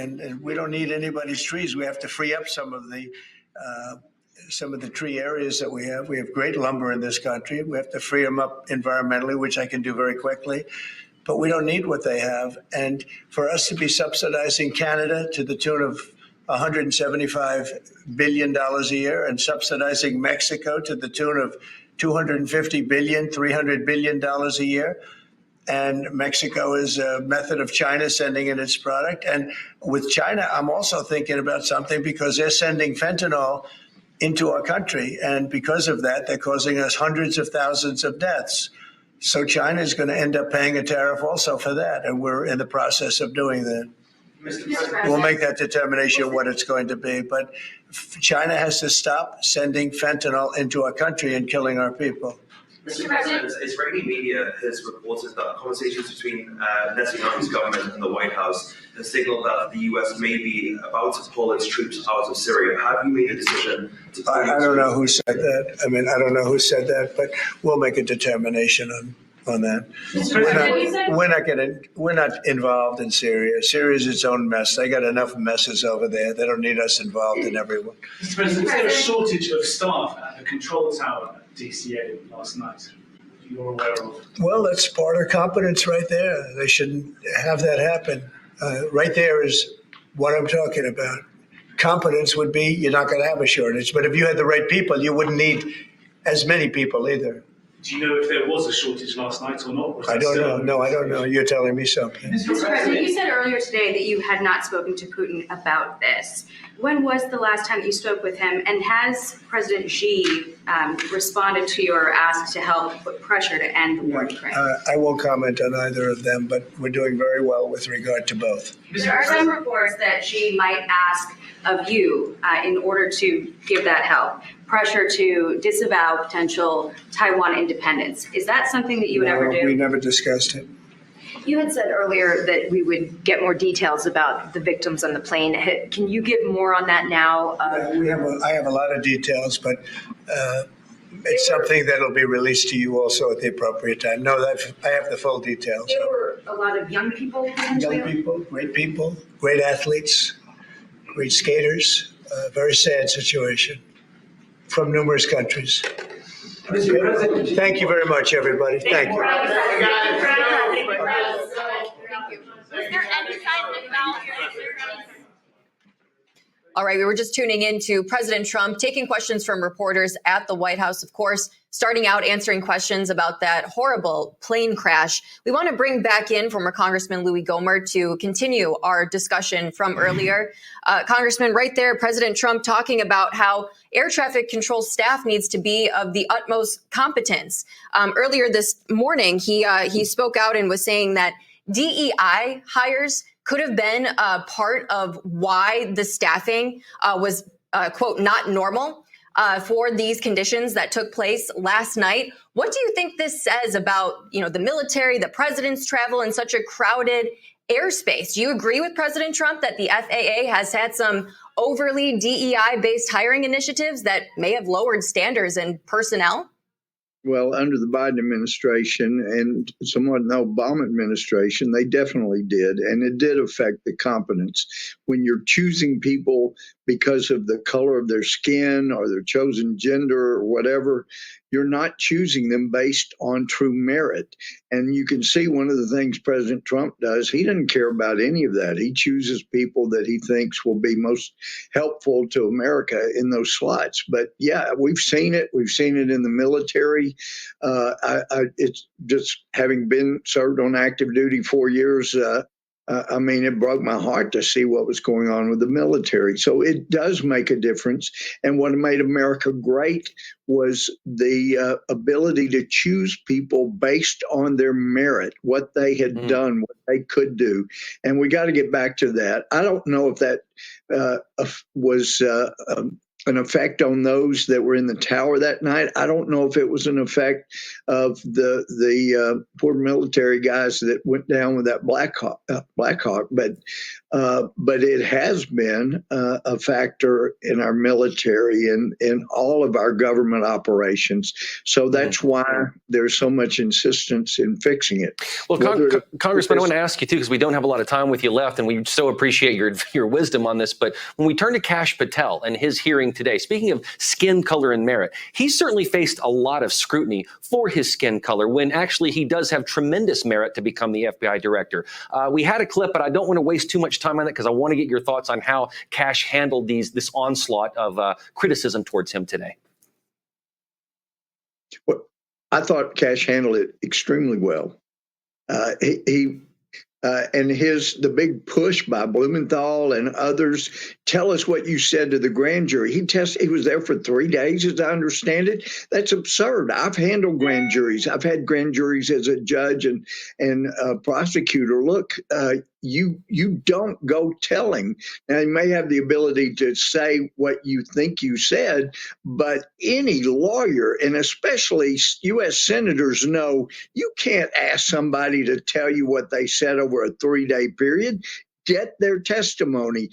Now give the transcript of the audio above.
money, and we don't need anybody's trees. We have to free up some of the tree areas that we have. We have great lumber in this country. We have to free them up environmentally, which I can do very quickly. But we don't need what they have. And for us to be subsidizing Canada to the tune of $175 billion a year and subsidizing Mexico to the tune of $250 billion, $300 billion a year. And Mexico is a method of China sending in its product. And with China, I'm also thinking about something because they're sending fentanyl into our country. And because of that, they're causing us hundreds of thousands of deaths. So China is going to end up paying a tariff also for that. And we're in the process of doing that. We'll make that determination what it's going to be. But China has to stop sending fentanyl into our country and killing our people. Mr. President, Israeli media has reported that conversations between Netanyahu's government and the White House have signaled that the U.S. may be about to pull its troops out of Syria. Have you made a decision to pull I don't know who said that. I mean, I don't know who said that, but we'll make a determination on that. We're not involved in Syria. Syria is its own mess. They got enough messes over there. They don't need us involved in everyone. Mr. President, was there a shortage of staff at the control tower at DCA last night? You're aware of? Well, that's part of competence right there. They shouldn't have that happen. Right there is what I'm talking about. Competence would be you're not going to have a shortage. But if you had the right people, you wouldn't need as many people either. Do you know if there was a shortage last night or not? I don't know. No, I don't know. You're telling me something. Mr. President, you said earlier today that you had not spoken to Putin about this. When was the last time that you spoke with him? And has President Xi responded to your ask to help put pressure to end the war in Ukraine? I won't comment on either of them, but we're doing very well with regard to both. There are some reports that Xi might ask of you in order to give that help, pressure to disavow potential Taiwan independence. Is that something that you would ever do? We never discussed it. You had said earlier that we would get more details about the victims on the plane. Can you give more on that now? I have a lot of details, but it's something that will be released to you also at the appropriate time. No, I have the full details. There were a lot of young people potentially. Young people, great athletes, great skaters. Very sad situation from numerous countries. Thank you very much, everybody. Thank you. All right, we were just tuning in to President Trump taking questions from reporters at the White House, of course, starting out answering questions about that horrible plane crash. We want to bring back in former Congressman Louis Gohmert to continue our discussion from earlier. Congressman, right there, President Trump talking about how air traffic control staff needs to be of the utmost competence. Earlier this morning, he spoke out and was saying that DEI hires could have been part of why the staffing was, quote, not normal for these conditions that took place last night. What do you think this says about, the military, the president's travel in such a crowded airspace? Do you agree with President Trump that the FAA has had some overly DEI-based hiring initiatives that may have lowered standards in personnel? Well, under the Biden administration and somewhat in the Obama administration, they definitely did. And it did affect the competence. When you're choosing people because of the color of their skin or their chosen gender or whatever, you're not choosing them based on true merit. And you can see one of the things President Trump does, he doesn't care about any of that. He chooses people that he thinks will be most helpful to America in those slots. But yeah, we've seen it. We've seen it in the military. It's just having been served on active duty 4 years, it broke my heart to see what was going on with the military. So it does make a difference. And what made America great was the ability to choose people based on their merit, what they had done, what they could do. And we got to get back to that. I don't know if that was an effect on those that were in the tower that night. I don't know if it was an effect of the poor military guys that went down with that Black Hawk. But but it has been a factor in our military and in all of our government operations. So that's why there's so much insistence in fixing it. Well, Congressman, I want to ask you too, because we don't have a lot of time with you left, and we so appreciate your wisdom on this. But when we turn to Kash Patel and his hearing today, speaking of skin color and merit, he certainly faced a lot of scrutiny for his skin color when actually he does have tremendous merit to become the FBI director. We had a clip, but I don't want to waste too much time on it because I want to get your thoughts on how Kash handled this onslaught of criticism towards him today. Well, I thought Kash handled it extremely well. And the big push by Blumenthal and others, tell us what you said to the grand jury. He was there for 3 days, as I understand it. That's absurd. I've handled grand juries. I've had grand juries as a judge and a prosecutor. Look, you don't go telling. Now, you may have the ability to say what you think you said, but any lawyer, and especially U.S. senators, know you can't ask somebody to tell you what they said over a 3-day period. Get their testimony.